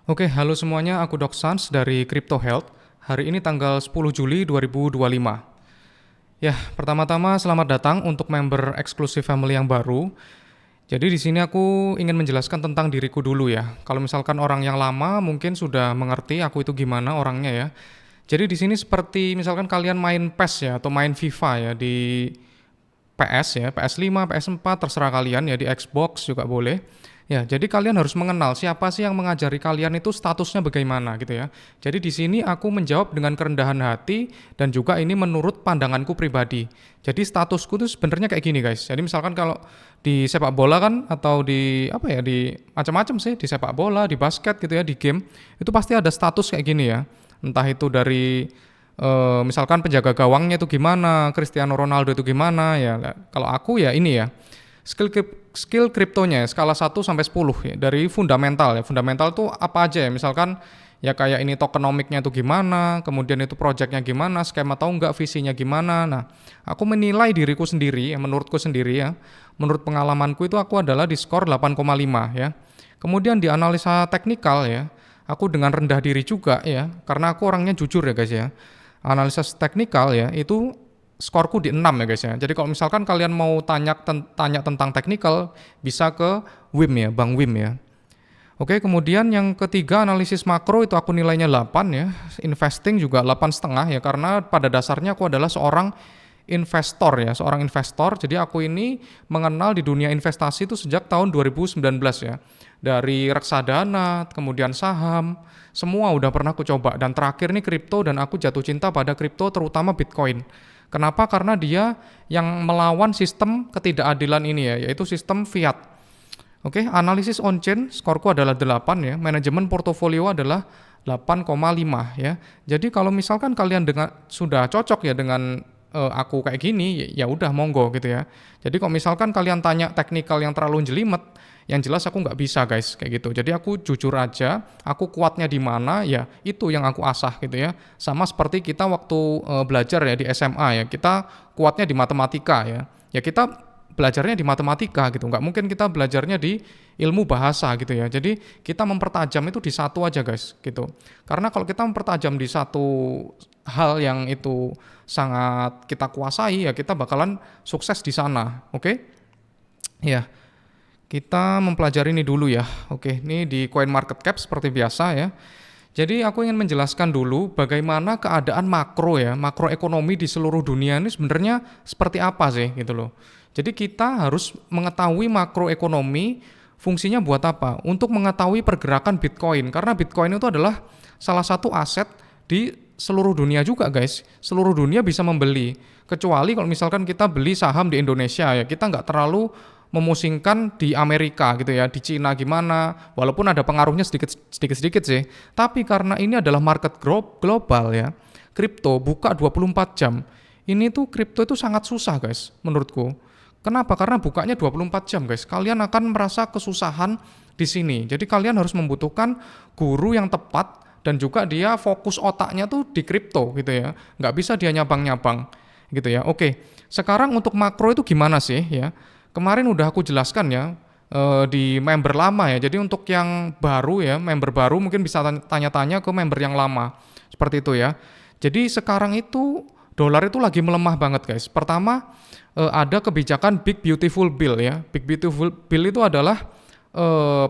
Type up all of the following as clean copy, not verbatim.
Oke, halo semuanya, aku Doc Sans dari Crypto Health. Hari ini tanggal 10 Juli 2025. Ya, pertama-tama selamat datang untuk member eksklusif family yang baru. Jadi di sini aku ingin menjelaskan tentang diriku dulu ya. Kalau misalkan orang yang lama mungkin sudah mengerti aku itu gimana orangnya ya. Jadi di sini seperti misalkan kalian main PES ya atau main FIFA ya di PS ya, PS5, PS4 terserah kalian ya, di Xbox juga boleh. Ya, jadi kalian harus mengenal siapa sih yang mengajari kalian itu statusnya bagaimana gitu ya. Jadi di sini aku menjawab dengan kerendahan hati dan juga ini menurut pandanganku pribadi. Jadi statusku tuh sebenarnya kayak gini guys. Jadi misalkan kalau di sepak bola kan atau di apa ya, di macam-macam sih, di sepak bola, di basket gitu ya, di game itu pasti ada status kayak gini ya. Entah itu dari misalkan penjaga gawangnya itu gimana, Cristiano Ronaldo itu gimana ya. Kalau aku ya ini ya, skill kriptonya ya, skala 1 sampai 10 ya, dari fundamental ya. Fundamental tuh apa aja ya, misalkan ya kayak ini tokenomiknya itu gimana, kemudian itu projectnya gimana, skema tahu nggak, visinya gimana. Nah, aku menilai diriku sendiri, ya, menurutku sendiri ya, menurut pengalamanku itu aku adalah di skor 8,5 ya. Kemudian di analisa teknikal ya, aku dengan rendah diri juga ya, karena aku orangnya jujur ya guys ya. Analisis teknikal ya, itu skorku di 6 ya guys ya. Jadi kalau misalkan kalian mau tanya tentang teknikal, bisa ke Wim ya, Bang Wim ya. Oke, kemudian yang ketiga analisis makro itu aku nilainya 8 ya. Investing juga 8,5 ya, karena pada dasarnya aku adalah seorang investor ya, seorang investor. Jadi aku ini mengenal di dunia investasi itu sejak tahun 2019 ya. Dari reksadana, kemudian saham, semua udah pernah aku coba. Dan terakhir nih kripto, dan aku jatuh cinta pada kripto terutama Bitcoin. Kenapa? Karena dia yang melawan sistem ketidakadilan ini ya, yaitu sistem fiat. Oke, analisis on-chain skorku adalah 8 ya, manajemen portofolio adalah 8,5 ya. Jadi kalau misalkan kalian sudah cocok ya dengan aku kayak gini, ya udah monggo gitu ya. Jadi kalau misalkan kalian tanya teknikal yang terlalu jelimet, yang jelas aku nggak bisa guys kayak gitu. Jadi aku jujur aja, aku kuatnya di mana ya itu yang aku asah gitu ya. Sama seperti kita waktu belajar ya di SMA ya, kita kuatnya di matematika ya. Ya kita belajarnya di matematika gitu, nggak mungkin kita belajarnya di ilmu bahasa gitu ya. Jadi kita mempertajam itu di satu aja guys gitu. Karena kalau kita mempertajam di satu hal yang itu sangat kita kuasai ya, kita bakalan sukses di sana. Oke? Ya, kita mempelajari ini dulu ya. Oke, ini di Coin Market Cap seperti biasa ya. Jadi aku ingin menjelaskan dulu bagaimana keadaan makro ya, makroekonomi di seluruh dunia ini sebenarnya seperti apa sih gitu loh. Jadi kita harus mengetahui makroekonomi fungsinya buat apa? Untuk mengetahui pergerakan Bitcoin, karena Bitcoin itu adalah salah satu aset di seluruh dunia juga guys. Seluruh dunia bisa membeli. Kecuali kalau misalkan kita beli saham di Indonesia ya, kita nggak terlalu memusingkan di Amerika gitu ya, di Cina gimana, walaupun ada pengaruhnya sedikit sih. Tapi karena ini adalah market global ya, kripto buka 24 jam. Ini tuh kripto itu sangat susah guys menurutku. Kenapa? Karena bukanya 24 jam guys. Kalian akan merasa kesusahan di sini. Jadi kalian harus membutuhkan guru yang tepat dan juga dia fokus otaknya tuh di kripto gitu ya. Nggak bisa dia nyabang-nyabang gitu ya. Oke, sekarang untuk makro itu gimana sih ya? Kemarin udah aku jelaskan ya di member lama ya. Jadi untuk yang baru ya, member baru mungkin bisa tanya-tanya ke member yang lama. Seperti itu ya. Jadi sekarang itu dolar itu lagi melemah banget guys. Pertama ada kebijakan Big Beautiful Bill ya. Big Beautiful Bill itu adalah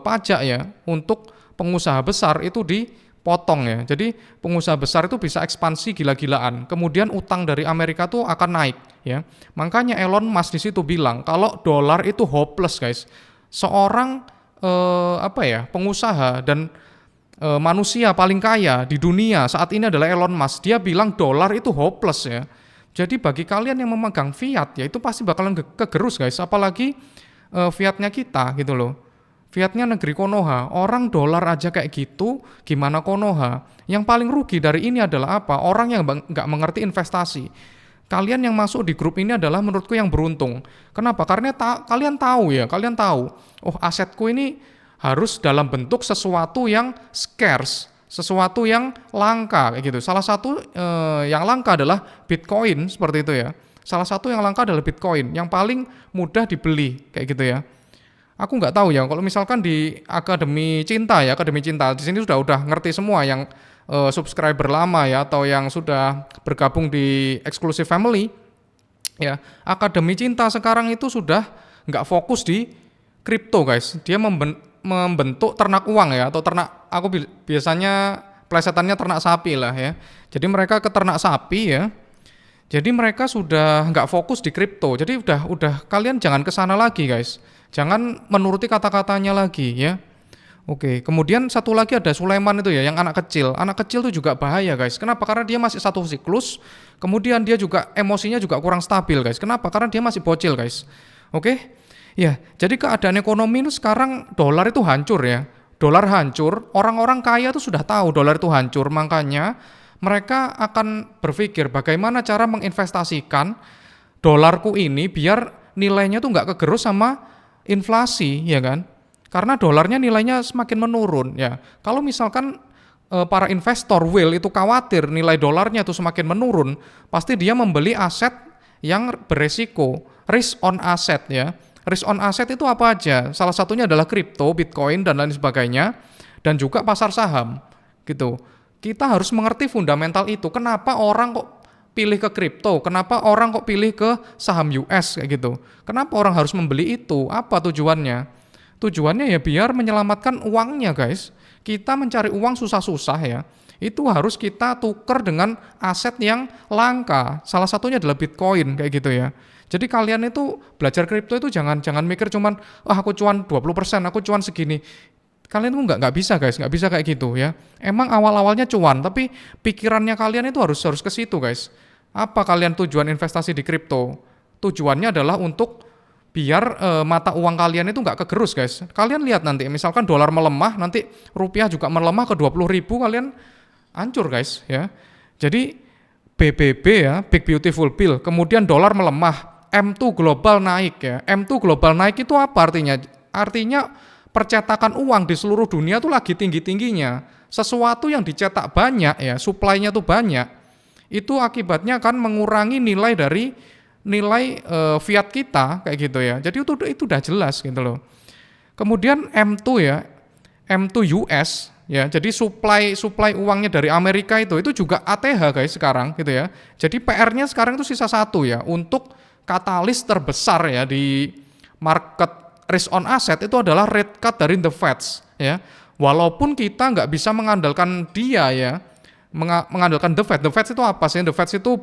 pajak ya untuk pengusaha besar itu dipotong ya. Jadi pengusaha besar itu bisa ekspansi gila-gilaan. Kemudian utang dari Amerika tuh akan naik ya. Makanya Elon Musk di situ bilang kalau dolar itu hopeless guys. Seorang pengusaha dan manusia paling kaya di dunia saat ini adalah Elon Musk. Dia bilang dolar itu hopeless ya. Jadi bagi kalian yang memegang fiat ya itu pasti bakalan kegerus guys. Apalagi fiatnya kita gitu loh. Fiatnya negeri Konoha, orang dolar aja kayak gitu, gimana Konoha? Yang paling rugi dari ini adalah apa? Orang yang nggak mengerti investasi. Kalian yang masuk di grup ini adalah menurutku yang beruntung. Kenapa? Karena kalian tahu, oh asetku ini harus dalam bentuk sesuatu yang scarce, sesuatu yang langka kayak gitu. Salah satu yang langka adalah Bitcoin seperti itu ya. Salah satu yang langka adalah Bitcoin, yang paling mudah dibeli kayak gitu ya. Aku nggak tahu ya, kalau misalkan di Akademi Cinta ya, Akademi Cinta di sini udah ngerti semua yang subscriber lama ya, atau yang sudah bergabung di Exclusive Family ya. Akademi Cinta sekarang itu sudah nggak fokus di kripto guys, dia membentuk ternak uang ya, atau ternak, aku biasanya plesetannya ternak sapi lah ya. Jadi mereka ke ternak sapi ya. Jadi mereka sudah nggak fokus di kripto. Jadi udah kalian jangan ke sana lagi guys. Jangan menuruti kata-katanya lagi ya. Oke, kemudian satu lagi ada Sulaiman itu ya, yang anak kecil. Anak kecil itu juga bahaya guys. Kenapa? Karena dia masih satu siklus. Kemudian dia juga emosinya juga kurang stabil guys. Kenapa? Karena dia masih bocil guys. Oke? Ya, jadi keadaan ekonomi itu sekarang dolar itu hancur ya. Dolar hancur, orang-orang kaya itu sudah tahu dolar itu hancur, makanya mereka akan berpikir bagaimana cara menginvestasikan dolarku ini biar nilainya tuh nggak kegerus sama inflasi, ya kan? Karena dolarnya nilainya semakin menurun, ya. Kalau misalkan para investor whale itu khawatir nilai dolarnya tuh semakin menurun, pasti dia membeli aset yang beresiko, risk on asset ya. Risk on asset itu apa aja? Salah satunya adalah kripto, Bitcoin dan lain sebagainya, dan juga pasar saham, gitu. Kita harus mengerti fundamental itu. Kenapa orang kok pilih ke kripto? Kenapa orang kok pilih ke saham US kayak gitu? Kenapa orang harus membeli itu? Apa tujuannya? Tujuannya ya biar menyelamatkan uangnya guys. Kita mencari uang susah-susah ya. Itu harus kita tuker dengan aset yang langka. Salah satunya adalah Bitcoin kayak gitu ya. Jadi kalian itu belajar kripto itu jangan mikir cuman aku cuan 20%, aku cuan segini. Kalian tuh nggak bisa guys, nggak bisa kayak gitu ya. Emang awal-awalnya cuan, tapi pikirannya kalian itu harus ke situ guys. Apa kalian tujuan investasi di kripto? Tujuannya adalah untuk biar mata uang kalian itu nggak kegerus guys. Kalian lihat nanti, misalkan dolar melemah, nanti rupiah juga melemah ke 20.000, kalian hancur guys ya. Jadi BBB ya, Big Beautiful Bill, kemudian dolar melemah, M2 global naik ya. M2 global naik itu apa artinya? Artinya percetakan uang di seluruh dunia tuh lagi tinggi-tingginya. Sesuatu yang dicetak banyak ya, supply-nya tuh banyak, itu akibatnya akan mengurangi nilai dari nilai fiat kita kayak gitu ya. Jadi itu udah jelas gitu loh. Kemudian M2 ya, M2 US ya. Jadi supply uangnya dari Amerika itu juga ATH guys sekarang gitu ya. Jadi PR-nya sekarang itu sisa satu ya, untuk katalis terbesar ya di market risk on asset itu adalah rate cut dari the Fed ya. Walaupun kita nggak bisa mengandalkan dia ya, mengandalkan the Fed. The Fed itu apa sih? The Fed itu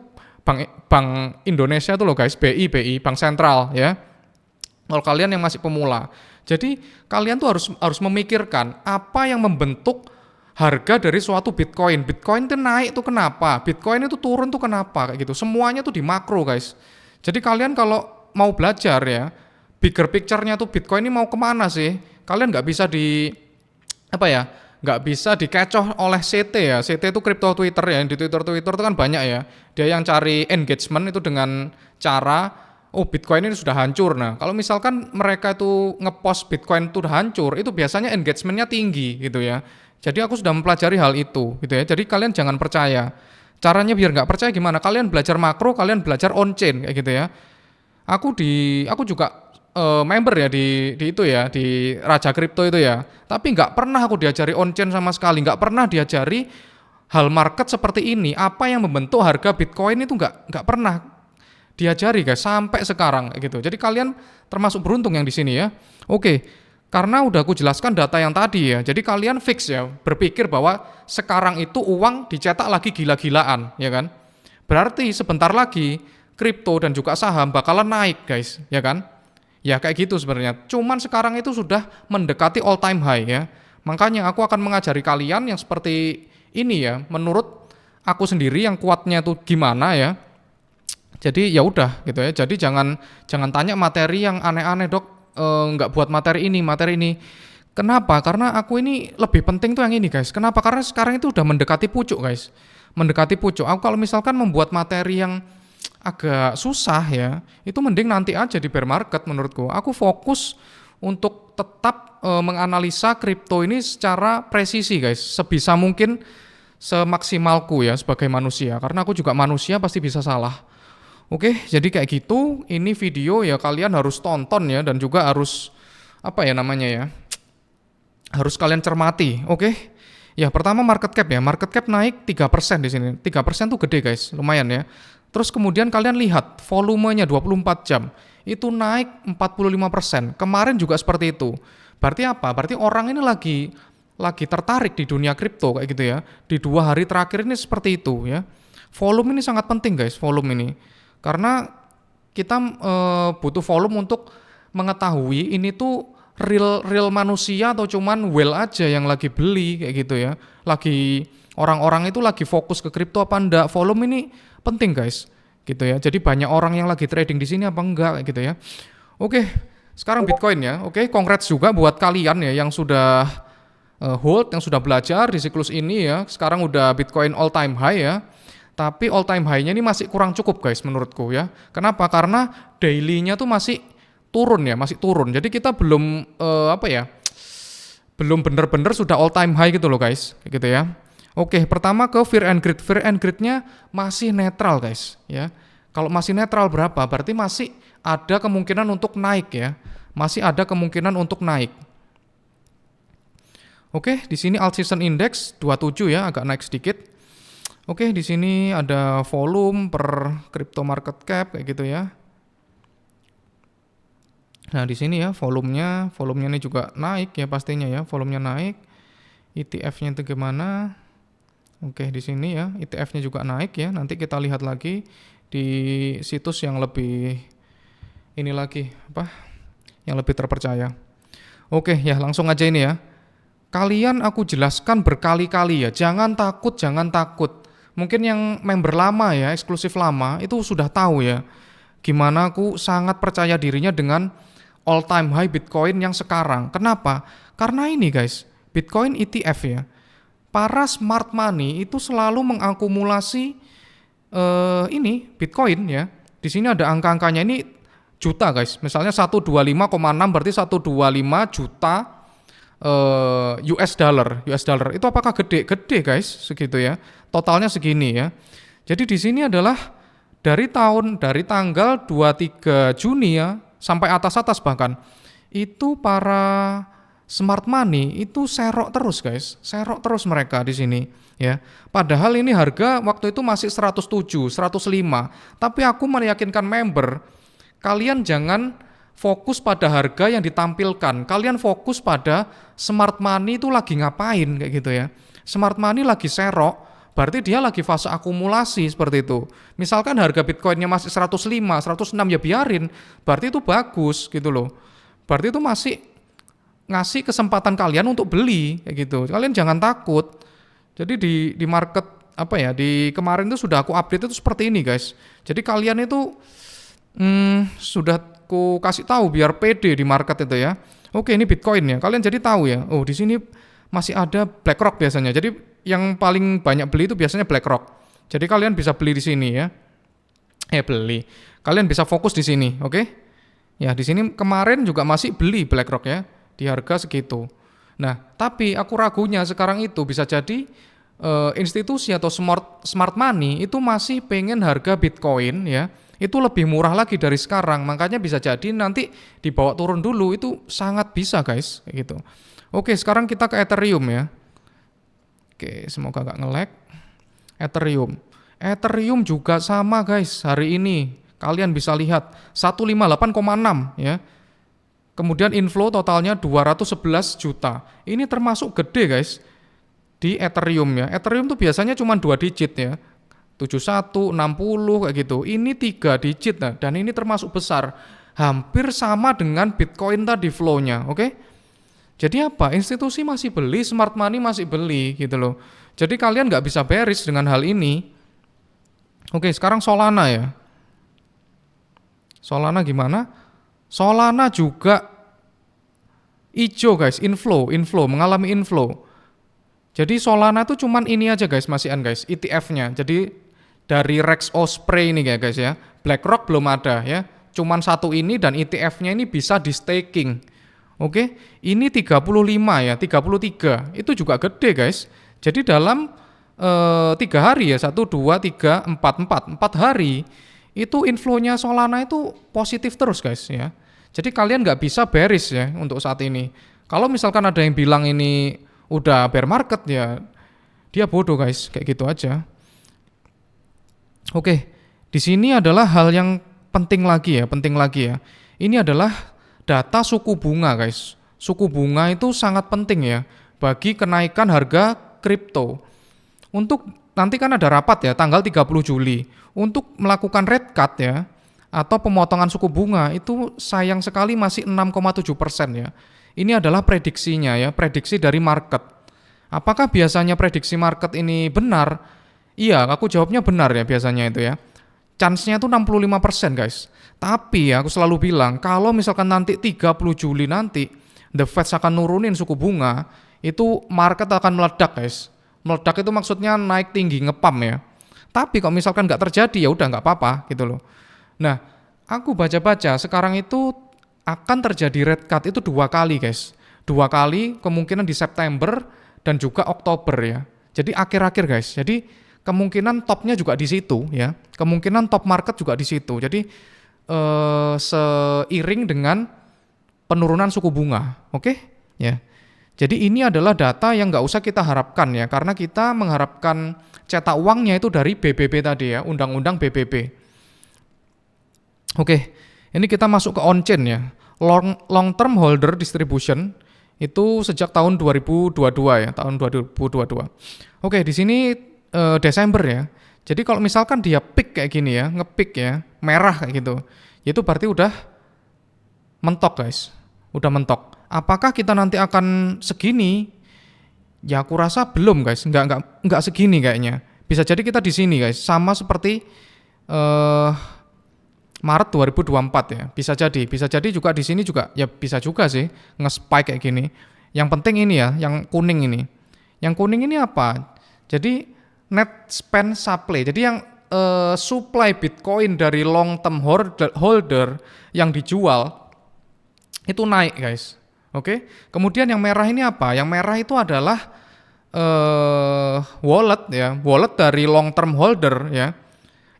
Bank Indonesia itu loh guys, BI, Bank Sentral ya. Kalau kalian yang masih pemula, jadi kalian tuh harus memikirkan apa yang membentuk harga dari suatu Bitcoin. Bitcoin itu naik tuh kenapa? Bitcoin itu turun tuh kenapa? Kayak gitu. Semuanya tuh di makro guys. Jadi kalian kalau mau belajar ya, bigger picture-nya tuh Bitcoin ini mau kemana sih? Kalian nggak bisa nggak bisa dikecoh oleh CT ya. CT itu crypto Twitter ya. Di Twitter itu kan banyak ya. Dia yang cari engagement itu dengan cara Bitcoin ini sudah hancur. Nah, kalau misalkan mereka itu ngepost Bitcoin itu udah hancur, itu biasanya engagement-nya tinggi gitu ya. Jadi aku sudah mempelajari hal itu gitu ya. Jadi kalian jangan percaya. Caranya biar nggak percaya gimana? Kalian belajar makro, kalian belajar on-chain kayak gitu ya. Aku juga member ya di itu ya, di Raja Kripto itu ya. Tapi nggak pernah aku diajari on-chain sama sekali, nggak pernah diajari hal market seperti ini. Apa yang membentuk harga Bitcoin itu nggak pernah diajari guys sampai sekarang gitu. Jadi kalian termasuk beruntung yang di sini ya. Oke, karena udah aku jelaskan data yang tadi ya. Jadi kalian fix ya berpikir bahwa sekarang itu uang dicetak lagi gila-gilaan ya kan. Berarti sebentar lagi kripto dan juga saham bakalan naik guys, ya kan? Ya kayak gitu sebenarnya. Cuman sekarang itu sudah mendekati all time high ya. Makanya aku akan mengajari kalian yang seperti ini ya, menurut aku sendiri yang kuatnya tuh gimana ya. Jadi ya udah gitu ya. Jadi jangan tanya materi yang aneh-aneh, Dok. Nggak buat materi ini. Kenapa? Karena aku ini lebih penting tuh yang ini guys. Kenapa? Karena sekarang itu udah mendekati pucuk guys. Mendekati pucuk. Aku kalau misalkan membuat materi yang agak susah ya, itu mending nanti aja di bear market menurutku. Aku fokus untuk tetap menganalisa kripto ini secara presisi guys. Sebisa mungkin, semaksimalku ya sebagai manusia. Karena aku juga manusia, pasti bisa salah. Oke, jadi kayak gitu. Ini video ya kalian harus tonton ya, dan juga harus apa ya namanya ya, harus kalian cermati. Oke. Ya, pertama market cap ya. Market cap naik 3% di sini. 3% tuh gede, guys. Lumayan ya. Terus kemudian kalian lihat volumenya 24 jam. Itu naik 45%. Kemarin juga seperti itu. Berarti apa? Berarti orang ini lagi tertarik di dunia kripto kayak gitu ya. Di 2 hari terakhir ini seperti itu ya. Volume ini sangat penting, guys, volume ini. Karena kita butuh volume untuk mengetahui ini tuh real manusia atau cuman whale aja yang lagi beli kayak gitu ya. Lagi orang-orang itu lagi fokus ke kripto apa enggak? Volume ini penting, guys. Gitu ya. Jadi banyak orang yang lagi trading di sini apa enggak kayak gitu ya. Oke, sekarang Bitcoin ya. Oke, congrats juga buat kalian ya yang sudah hold, yang sudah belajar di siklus ini ya. Sekarang udah Bitcoin all time high ya. Tapi all time high-nya ini masih kurang cukup, guys, menurutku ya. Kenapa? Karena daily-nya tuh masih turun ya, masih turun. Jadi kita belum belum bener-bener sudah all time high gitu loh, guys, gitu ya. Oke, pertama ke fear and greed. Fear and greed-nya masih netral, guys, ya. Kalau masih netral berapa? Berarti masih ada kemungkinan untuk naik ya. Masih ada kemungkinan untuk naik. Oke, di sini alt season index 27 ya, agak naik sedikit. Oke, di sini ada volume per crypto market cap kayak gitu ya. Nah, di sini ya volumenya ini juga naik ya pastinya ya, volumenya naik. ETF-nya itu gimana? Oke, di sini ya, ETF-nya juga naik ya. Nanti kita lihat lagi di situs yang lebih ini lagi, yang lebih terpercaya. Oke, ya langsung aja ini ya. Kalian aku jelaskan berkali-kali ya, jangan takut, jangan takut. Mungkin yang member lama ya, eksklusif lama, itu sudah tahu ya. Gimana aku sangat percaya dirinya dengan all time high Bitcoin yang sekarang. Kenapa? Karena ini, guys, Bitcoin ETF ya. Para smart money itu selalu mengakumulasi ini Bitcoin ya. Di sini ada angka-angkanya ini juta, guys. Misalnya 125,6 berarti 125 juta US dollar. Itu apakah gede? Gede, guys, segitu ya. Totalnya segini ya. Jadi di sini adalah dari tanggal 23 Juni ya sampai atas bahkan. Itu para smart money itu serok terus, guys. Serok terus mereka di sini ya. Padahal ini harga waktu itu masih 107, 105. Tapi aku meyakinkan member, kalian jangan fokus pada harga yang ditampilkan. Kalian fokus pada smart money itu lagi ngapain kayak gitu ya. Smart money lagi serok, berarti dia lagi fase akumulasi seperti itu. Misalkan harga Bitcoinnya masih 105, 106 ya biarin. Berarti itu bagus gitu loh. Berarti itu masih ngasih kesempatan kalian untuk beli kayak gitu. Kalian jangan takut. Jadi di market di kemarin itu sudah aku update itu seperti ini, guys. Jadi kalian itu sudah aku kasih tahu biar pede di market itu ya. Oke, ini Bitcoin ya. Kalian jadi tahu ya. Oh, di sini masih ada BlackRock biasanya. Jadi yang paling banyak beli itu biasanya BlackRock. Jadi kalian bisa beli di sini ya. Beli. Kalian bisa fokus di sini, oke? Ya, di sini kemarin juga masih beli BlackRock ya di harga segitu. Nah, tapi aku ragunya sekarang itu bisa jadi institusi atau smart money itu masih pengen harga Bitcoin ya itu lebih murah lagi dari sekarang, makanya bisa jadi nanti dibawa turun dulu, itu sangat bisa, guys, kayak gitu. Oke, sekarang kita ke Ethereum ya. Oke, semoga gak nge-lag. Ethereum juga sama, guys, hari ini kalian bisa lihat 158,6 ya. Kemudian inflow totalnya 211 juta. Ini termasuk gede, guys, di Ethereum ya. Ethereum tuh biasanya cuma 2 digit ya. 71, 60 kayak gitu. Ini 3 digit nah, dan ini termasuk besar. Hampir sama dengan Bitcoin tadi flow-nya, oke? Jadi apa? Institusi masih beli, smart money masih beli gitu loh. Jadi kalian nggak bisa bearish dengan hal ini. Oke, sekarang Solana ya. Solana gimana? Solana juga hijau, guys, inflow, mengalami inflow. Jadi Solana itu cuman ini aja, guys, masihan, guys, ETF-nya. Jadi dari Rex Osprey ini ya, guys ya. BlackRock belum ada ya. Cuman satu ini dan ETF-nya ini bisa di staking. Oke, ini 35 ya, 33. Itu juga gede, guys. Jadi dalam 3 hari ya, 1 2 3 4 hari itu inflow-nya Solana itu positif terus, guys ya. Jadi kalian nggak bisa bearish ya untuk saat ini. Kalau misalkan ada yang bilang ini udah bear market ya, dia bodoh guys, kayak gitu aja. Oke, di sini adalah hal yang penting lagi ya. Ini adalah data suku bunga guys. Suku bunga itu sangat penting ya bagi kenaikan harga kripto. Untuk nanti kan ada rapat ya tanggal 30 Juli untuk melakukan rate cut ya atau pemotongan suku bunga itu sayang sekali masih 6,7% ya. Ini adalah prediksinya ya, prediksi dari market. Apakah biasanya prediksi market ini benar? Iya, aku jawabnya benar ya biasanya itu ya. Chance-nya itu 65% guys. Tapi ya aku selalu bilang, kalau misalkan nanti 30 Juli nanti, The Fed akan nurunin suku bunga, itu market akan meledak guys. Meledak itu maksudnya naik tinggi, ngepam ya. Tapi kalau misalkan nggak terjadi, ya udah nggak apa-apa gitu loh. Nah, aku baca-baca, sekarang itu akan terjadi rate cut itu 2 kali guys. 2 kali, kemungkinan di September dan juga Oktober ya. Jadi akhir-akhir guys. Jadi kemungkinan topnya juga di situ ya. Kemungkinan top market juga di situ. Jadi seiring dengan penurunan suku bunga, oke? Ya. Jadi ini adalah data yang nggak usah kita harapkan ya, karena kita mengharapkan cetak uangnya itu dari BBB tadi ya, Undang-Undang BBB. Oke, ini kita masuk ke on-chain ya. Long term holder distribution itu sejak tahun 2022 ya, tahun 2022. Oke, di sini Desember ya. Jadi kalau misalkan dia peak kayak gini ya, nge-peak ya, merah kayak gitu, itu berarti udah mentok guys, udah mentok. Apakah kita nanti akan segini? Ya aku rasa belum guys, nggak segini kayaknya. Bisa jadi kita di sini guys, sama seperti Maret 2024 ya. Bisa jadi juga di sini juga, ya bisa juga sih nge-spike kayak gini. Yang penting ini ya, yang kuning ini. Yang kuning ini apa? Jadi net spend supply. Jadi yang supply Bitcoin dari long term holder yang dijual itu naik guys. Oke. Kemudian yang merah ini apa? Yang merah itu adalah wallet ya, wallet dari long term holder ya.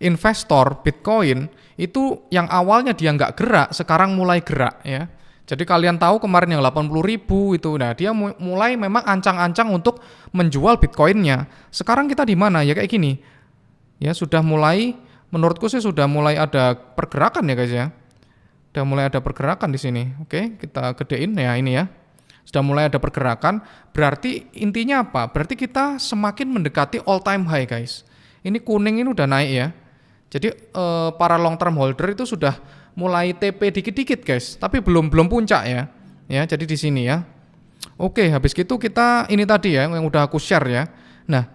Investor Bitcoin itu yang awalnya dia nggak gerak, sekarang mulai gerak ya. Jadi kalian tahu kemarin yang 80.000 itu, nah dia mulai memang ancang-ancang untuk menjual Bitcoinnya. Sekarang kita di mana ya kayak gini, ya sudah mulai, menurutku sih sudah mulai ada pergerakan ya guys ya, sudah mulai ada pergerakan di sini. Oke, kita gedein ya ini ya, sudah mulai ada pergerakan. Berarti intinya apa? Berarti kita semakin mendekati all time high guys. Ini kuning ini udah naik ya. Jadi para long term holder itu sudah mulai TP dikit-dikit guys, tapi belum puncak ya. Ya, jadi di sini ya. Oke, habis gitu kita ini tadi ya yang udah aku share ya. Nah,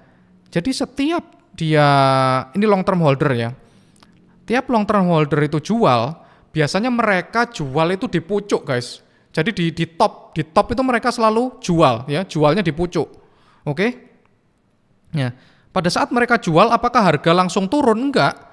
jadi setiap dia ini long term holder ya. Tiap long term holder itu jual, biasanya mereka jual itu di pucuk guys. Jadi di top itu mereka selalu jual ya, jualnya di pucuk. Oke? Ya. Pada saat mereka jual, apakah harga langsung turun? Enggak.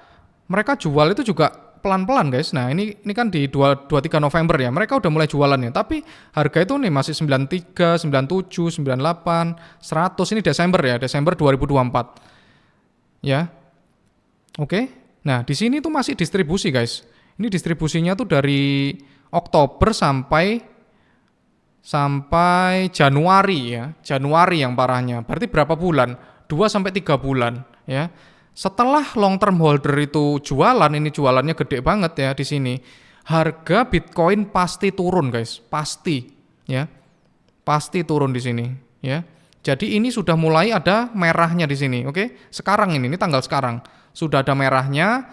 Mereka jual itu juga pelan-pelan guys. Nah ini kan di 23 November ya, mereka udah mulai jualannya. Tapi harga itu nih masih 93, 97, 98, 100. Ini Desember ya, Desember 2024. Ya, oke. Nah di sini tuh masih distribusi guys. Ini distribusinya tuh dari Oktober sampai Januari ya. Januari yang parahnya. Berarti berapa bulan? 2-3 bulan ya. Setelah long term holder itu jualan, ini jualannya gede banget ya di sini. Harga Bitcoin pasti turun guys, pasti ya. Pasti turun di sini ya. Jadi ini sudah mulai ada merahnya di sini, oke? Sekarang ini tanggal sekarang. Sudah ada merahnya.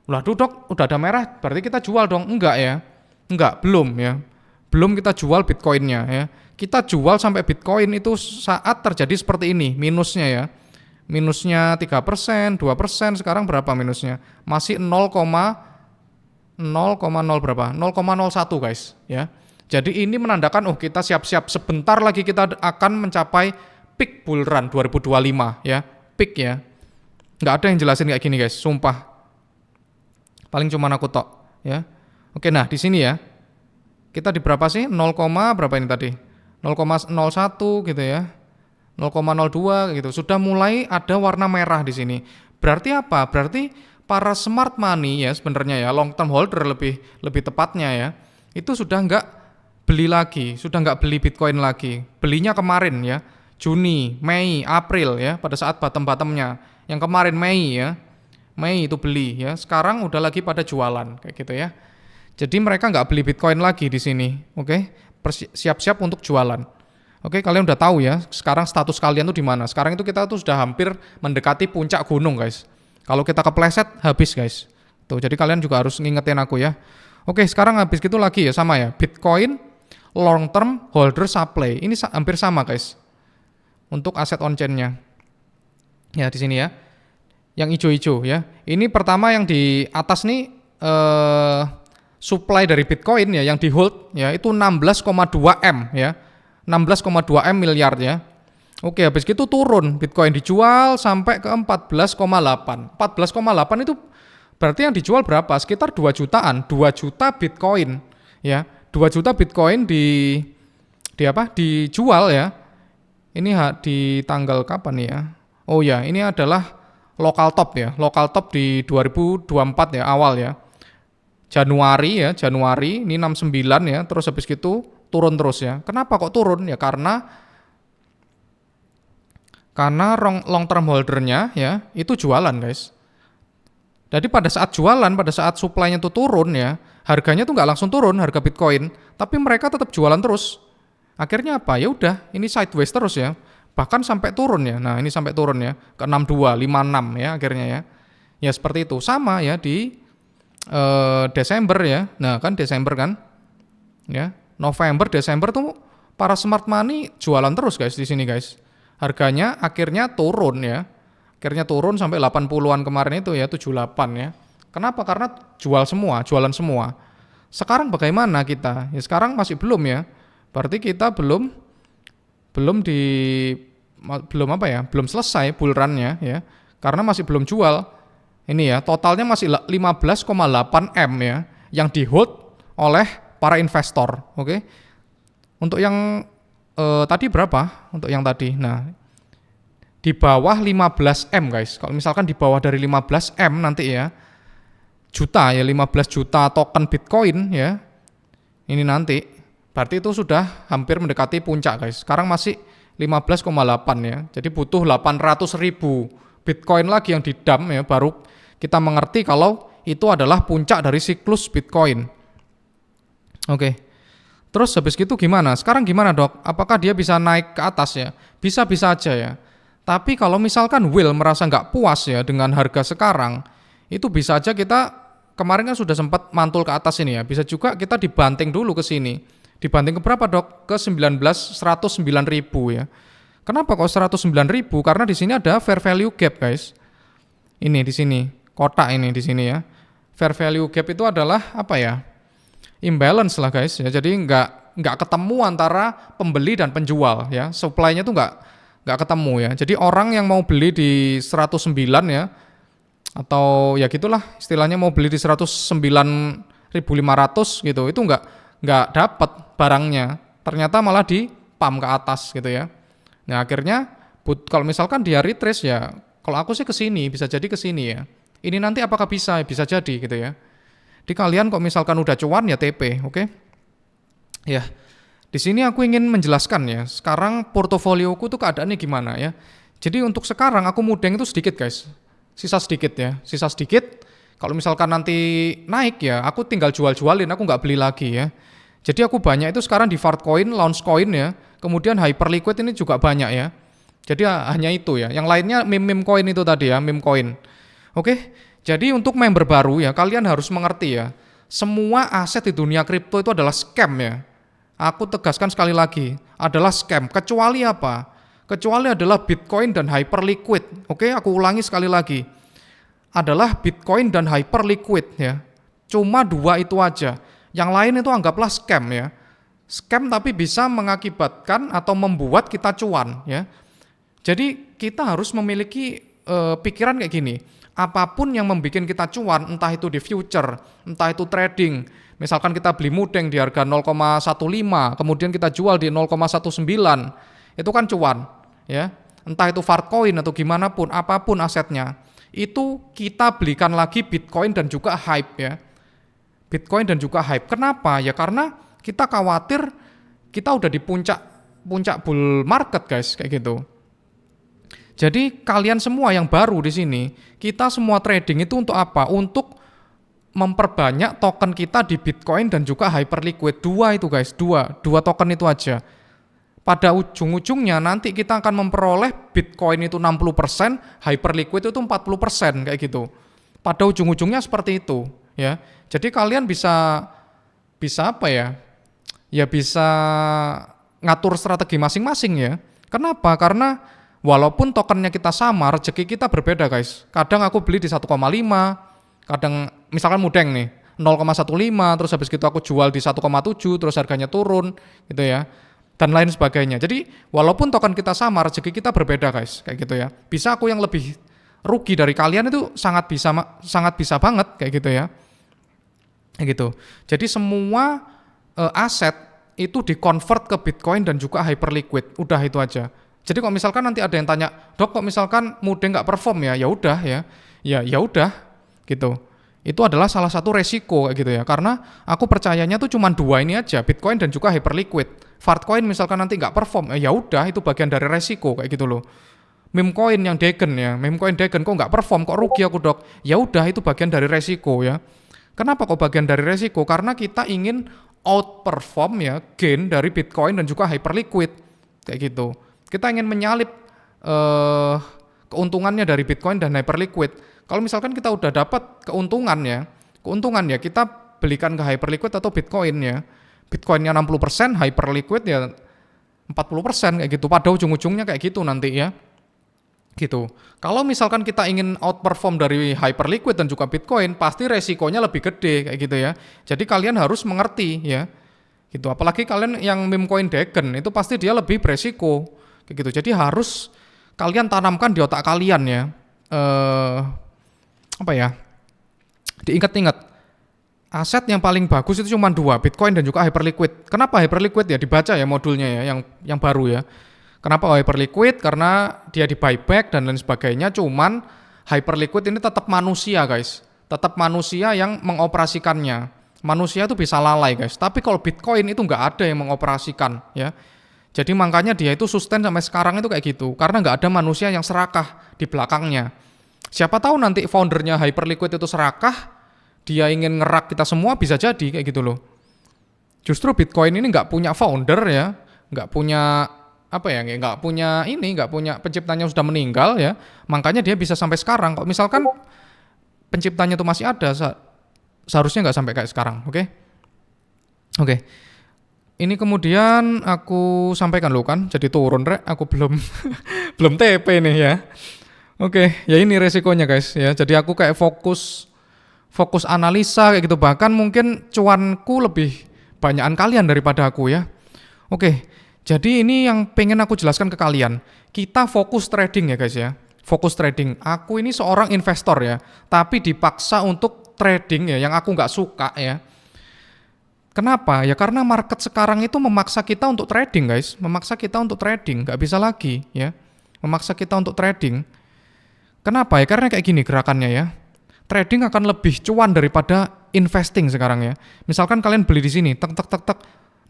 Waduh dok, udah ada merah, berarti kita jual dong? Enggak ya. Enggak, belum ya. Belum kita jual Bitcoinnya ya. Kita jual sampai Bitcoin itu saat terjadi seperti ini, minusnya ya. Minusnya 3%, 2%, sekarang berapa minusnya? Masih 0,0 berapa? 0,01 guys ya. Jadi ini menandakan kita siap-siap sebentar lagi kita akan mencapai peak bull run 2025 ya. Peak ya. Nggak ada yang jelasin kayak gini guys, sumpah. Paling cuma aku tok ya. Oke, nah di sini ya. Kita di berapa sih? 0, berapa ini tadi? 0,01 gitu ya. 0,02 gitu. Sudah mulai ada warna merah di sini. Berarti apa? Berarti para smart money ya sebenarnya ya, long term holder lebih tepatnya ya. itu sudah nggak beli lagi, sudah nggak beli Bitcoin lagi. Belinya kemarin ya, Juni, Mei, April ya, pada saat bottom-bottomnya. Yang kemarin Mei ya, Mei itu beli ya. Sekarang udah lagi pada jualan kayak gitu ya. Jadi mereka nggak beli Bitcoin lagi di sini, oke? Siap-siap untuk jualan. Oke, kalian udah tahu ya. Sekarang status kalian tuh di mana? Sekarang itu kita tuh sudah hampir mendekati puncak gunung, guys. Kalau kita kepleset, habis, guys. Tuh, jadi kalian juga harus ngingetin aku ya. Oke, sekarang habis gitu lagi ya, sama ya. Bitcoin long term holder supply. Ini hampir sama, guys. Untuk aset on-chain-nya. Ya, di sini ya. Yang hijau-hijau ya. Ini pertama yang di atas nih supply dari Bitcoin ya yang di hold ya itu 16,2 M ya. 16,2 M miliar ya. Oke, habis itu turun Bitcoin dijual sampai ke 14,8. 14,8 itu berarti yang dijual berapa? Sekitar 2 jutaan, 2 juta Bitcoin ya. 2 juta Bitcoin di apa? Dijual ya. Ini di tanggal kapan nih ya? Oh ya, ini adalah local top ya. Local top di 2024 ya awal ya. Januari ini 69 ya, terus habis gitu turun terus ya. Kenapa kok turun? Ya karena long term holdernya ya itu jualan, guys. Jadi pada saat jualan, pada saat supply-nya tuh turun ya, harganya tuh nggak langsung turun harga Bitcoin, tapi mereka tetap jualan terus. Akhirnya apa? Ya udah, ini sideways terus ya. Bahkan sampai turun ya. Nah, ini sampai turun ya ke 62, 56 ya akhirnya ya. Ya seperti itu. Sama ya di Desember ya. Nah, kan Desember kan. Ya. November, Desember tuh para smart money jualan terus, guys, di sini, guys. Harganya akhirnya turun ya. Akhirnya turun sampai 80-an kemarin itu ya, 78 ya. Kenapa? Karena jualan semua. Sekarang bagaimana kita? Ya sekarang masih belum ya. Berarti kita belum selesai bull run-nya ya. Karena masih belum jual. Ini ya, totalnya masih 15,8 M ya, yang di hold oleh para investor, oke. Untuk yang tadi berapa? Untuk yang tadi, nah di bawah 15 M, guys. Kalau misalkan di bawah dari 15 M nanti ya, juta ya, 15 juta token Bitcoin ya, ini nanti, berarti itu sudah hampir mendekati puncak, guys. Sekarang masih 15,8 ya, jadi butuh 800.000 Bitcoin lagi yang di-dump ya, baru kita mengerti kalau itu adalah puncak dari siklus Bitcoin. Oke. Terus habis gitu gimana? Sekarang gimana, Dok? Apakah dia bisa naik ke atas ya? Bisa-bisa aja ya. Tapi kalau misalkan Will merasa nggak puas ya dengan harga sekarang, itu bisa aja kita kemarin kan sudah sempat mantul ke atas ini ya. Bisa juga kita dibanting dulu ke sini. Dibanting ke berapa, Dok? Ke 109.000 ya. Kenapa kok 109.000? Karena di sini ada fair value gap, guys. Ini di sini. Kotak ini di sini ya. Fair value gap itu adalah apa ya? Imbalance lah, guys ya. Jadi nggak ketemu antara pembeli dan penjual ya. Supply-nya tuh nggak ketemu ya. Jadi orang yang mau beli di 109 ya, atau ya gitulah istilahnya mau beli di 109.500 gitu, itu nggak dapat barangnya. Ternyata malah di pump ke atas gitu ya. Nah akhirnya kalau misalkan dia retrace ya, kalau aku sih ke sini, bisa jadi ke sini ya. Ini nanti apakah bisa jadi gitu ya. Di kalian kok misalkan udah cuan ya TP, oke? Ya, di sini aku ingin menjelaskan ya. Sekarang portofolioku tuh keadaannya gimana ya. Jadi untuk sekarang aku mudeng itu sedikit, guys. Sisa sedikit ya, sisa sedikit. Kalau misalkan nanti naik ya, aku tinggal jual-jualin, aku nggak beli lagi ya. Jadi aku banyak itu sekarang di Fartcoin, Launchcoin ya. Kemudian Hyperliquid ini juga banyak ya. Jadi hanya itu ya. Yang lainnya meme coin itu tadi ya, meme coin. Oke, jadi untuk member baru ya, kalian harus mengerti ya, semua aset di dunia kripto itu adalah scam ya. Aku tegaskan sekali lagi, adalah scam. Kecuali apa? Kecuali adalah Bitcoin dan Hyperliquid. Oke, aku ulangi sekali lagi. Adalah Bitcoin dan Hyperliquid ya. Cuma dua itu aja. Yang lain itu anggaplah scam ya. Scam tapi bisa mengakibatkan atau membuat kita cuan ya. Jadi kita harus memiliki pikiran kayak gini. Apapun yang membuat kita cuan, entah itu di future, entah itu trading, misalkan kita beli mudeng di harga 0,15, kemudian kita jual di 0,19, itu kan cuan, ya. Entah itu Fartcoin atau gimana pun, apapun asetnya, itu kita belikan lagi Bitcoin dan juga hype ya. Bitcoin dan juga hype. Kenapa? Ya karena kita khawatir kita udah di puncak bull market guys, kayak gitu. Jadi kalian semua yang baru di sini, kita semua trading itu untuk apa? Untuk memperbanyak token kita di Bitcoin dan juga Hyperliquid. Dua itu guys, dua token itu aja. Pada ujung-ujungnya nanti kita akan memperoleh Bitcoin itu 60%, Hyperliquid itu 40% kayak gitu. Pada ujung-ujungnya seperti itu, ya. Jadi kalian bisa apa ya? Ya bisa ngatur strategi masing-masing ya. Kenapa? Karena walaupun tokennya kita sama, rezeki kita berbeda guys. Kadang aku beli di 1,5, kadang misalkan mudeng nih 0,15, terus habis gitu aku jual di 1,7, terus harganya turun gitu ya. Dan lain sebagainya. Jadi walaupun token kita sama, rezeki kita berbeda guys, kayak gitu ya. Bisa aku yang lebih rugi dari kalian itu sangat bisa banget kayak gitu ya. Kayak gitu. Jadi semua aset itu di-convert ke Bitcoin dan juga Hyperliquid. Udah itu aja. Jadi kalau misalkan nanti ada yang tanya, "Dok, kok misalkan mudeng nggak perform ya?" Ya udah ya. Ya udah gitu. Itu adalah salah satu resiko kayak gitu ya. Karena aku percayanya tuh cuma dua ini aja, Bitcoin dan juga Hyperliquid. Fartcoin misalkan nanti nggak perform, ya udah itu bagian dari resiko kayak gitu loh. Meme coin yang Degen ya, meme coin Degen kok nggak perform, kok rugi aku dok? Ya udah itu bagian dari resiko ya. Kenapa kok bagian dari resiko? Karena kita ingin outperform ya, gain dari Bitcoin dan juga Hyperliquid kayak gitu. Kita ingin menyalip keuntungannya dari Bitcoin dan Hyperliquid. Kalau misalkan kita udah dapat keuntungan ya kita belikan ke Hyperliquid atau Bitcoin ya. Bitcoinnya 60%, Hyperliquid ya 40% kayak gitu. Pada ujung-ujungnya kayak gitu nanti ya. Gitu. Kalau misalkan kita ingin outperform dari Hyperliquid dan juga Bitcoin, pasti resikonya lebih gede kayak gitu ya. Jadi kalian harus mengerti ya. Gitu. Apalagi kalian yang meme coin Degen itu pasti dia lebih beresiko kayak gitu. Jadi harus kalian tanamkan di otak kalian ya. Diingat-ingat. Aset yang paling bagus itu cuma dua, Bitcoin dan juga Hyperliquid. Kenapa Hyperliquid ya? Dibaca ya modulnya ya, yang baru ya. Kenapa Hyperliquid? Karena dia di buyback dan lain sebagainya. Cuman Hyperliquid ini tetap manusia guys, tetap manusia yang mengoperasikannya. Manusia itu bisa lalai guys. Tapi kalau Bitcoin itu nggak ada yang mengoperasikan ya. Jadi makanya dia itu sustain sampai sekarang itu kayak gitu. Karena nggak ada manusia yang serakah di belakangnya. Siapa tahu nanti foundernya Hyperliquid itu serakah, dia ingin ngerak kita semua, bisa jadi kayak gitu loh. Justru Bitcoin ini nggak punya founder ya, nggak punya nggak punya penciptanya sudah meninggal ya, makanya dia bisa sampai sekarang. Kok misalkan penciptanya itu masih ada, seharusnya nggak sampai kayak sekarang, oke? Ini kemudian aku sampaikan loh kan, jadi turun rek, aku belum belum TP nih ya. Ya ini resikonya guys ya. Jadi aku kayak fokus analisa kayak gitu, bahkan mungkin cuanku lebih banyakan kalian daripada aku ya. Jadi ini yang pengen aku jelaskan ke kalian. Kita fokus trading ya guys ya. Fokus trading. Aku ini seorang investor ya, tapi dipaksa untuk trading ya, yang aku nggak suka ya. Kenapa? Ya karena market sekarang itu memaksa kita untuk trading guys. Memaksa kita untuk trading, nggak bisa lagi ya. Memaksa kita untuk trading. Kenapa ya? Karena kayak gini gerakannya ya. Trading akan lebih cuan daripada investing sekarang ya. Misalkan kalian beli di sini, tek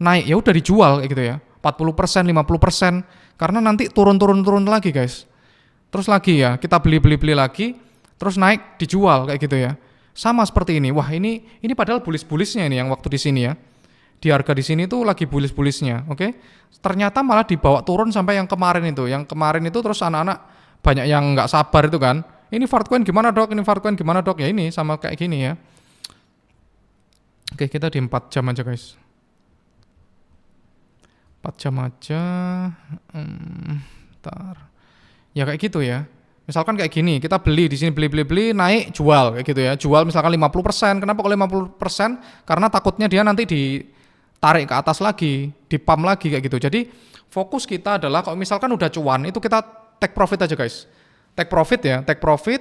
naik, ya udah dijual kayak gitu ya. 40%, 50%, karena nanti turun lagi guys. Terus lagi ya, kita beli lagi, terus naik, dijual kayak gitu ya. Sama seperti ini. Wah, ini padahal bullish-bullishnya ini yang waktu di sini ya. Di harga di sini tuh lagi bullish-bullishnya, oke? Ternyata malah dibawa turun sampai yang kemarin itu. Yang kemarin itu terus anak-anak banyak yang nggak sabar itu kan. Ini Fartcoin gimana dok? Ini Fartcoin gimana dok? Ya ini sama kayak gini ya. Kita di 4 jam aja guys. 4 jam aja. Bentar. Ya kayak gitu ya. Misalkan kayak gini, kita beli di sini beli naik jual kayak gitu ya. Jual misalkan 50%. Kenapa kalau 50%? Karena takutnya dia nanti ditarik ke atas lagi, dipump lagi kayak gitu. Jadi fokus kita adalah kalau misalkan udah cuan itu kita take profit aja guys. Take profit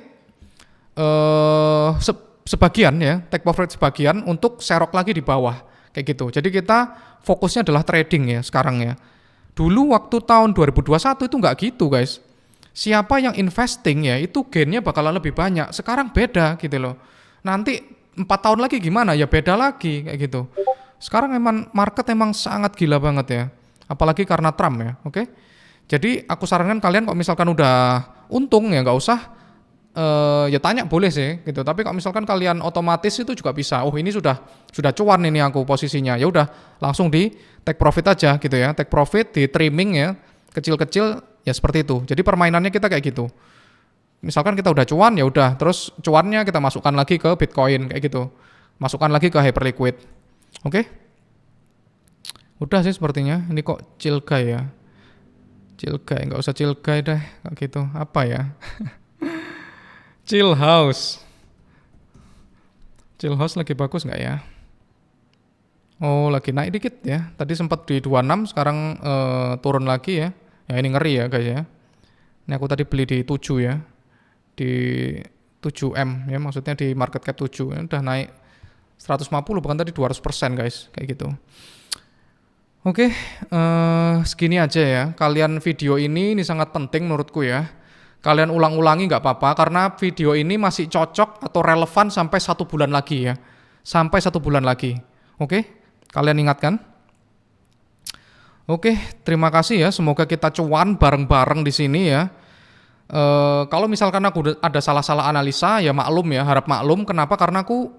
sebagian ya, take profit sebagian untuk serok lagi di bawah kayak gitu. Jadi kita fokusnya adalah trading ya sekarang ya. Dulu waktu tahun 2021 itu nggak gitu guys. Siapa yang investing ya itu gainnya bakalan lebih banyak. Sekarang beda gitu loh. Nanti 4 tahun lagi gimana? Ya beda lagi kayak gitu. Sekarang emang market emang sangat gila banget ya. Apalagi karena Trump ya, oke? Jadi aku sarankan kalian kalau misalkan udah untung ya nggak usah ya tanya boleh sih gitu. Tapi kalau misalkan kalian otomatis itu juga bisa. Oh ini sudah cuan ini aku posisinya. Ya udah langsung di take profit aja gitu ya. Take profit di trimming ya kecil-kecil ya seperti itu. Jadi permainannya kita kayak gitu. Misalkan kita udah cuan ya udah terus cuannya kita masukkan lagi ke Bitcoin kayak gitu. Masukkan lagi ke Hyperliquid. Oke? Udah sih sepertinya. Ini kok chill guy ya. Chill guy, nggak usah chill guy deh kayak gitu. Apa ya? Chill house. Chill house lagi bagus nggak ya? Oh lagi naik dikit ya. Tadi sempat di 26, sekarang turun lagi ya. Ya ini ngeri ya guys ya. Ini aku tadi beli di 7 ya. Di 7M ya, maksudnya di market cap 7. Ini udah naik 150 bahkan tadi 200% guys. Kayak gitu. Oke, segini aja ya. Kalian video ini sangat penting menurutku ya. Kalian ulang-ulangi nggak apa-apa karena video ini masih cocok atau relevan sampai 1 bulan lagi ya. Sampai 1 bulan lagi. Oke, kalian ingatkan. Oke, terima kasih ya. Semoga kita cuan bareng-bareng di sini ya. Kalau misalkan aku ada salah-salah analisa ya maklum ya, harap maklum. Kenapa? Karena aku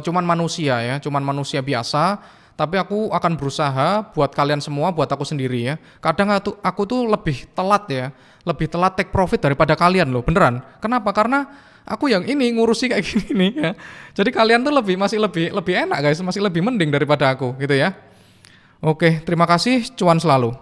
cuman manusia ya, cuman manusia biasa. Tapi aku akan berusaha buat kalian semua, buat aku sendiri ya. Kadang aku tuh lebih telat ya, lebih telat take profit daripada kalian loh, beneran. Kenapa? Karena aku yang ini ngurusi kayak gini nih ya. Jadi kalian tuh masih lebih enak guys, masih lebih mending daripada aku gitu ya. Oke, terima kasih, cuan selalu.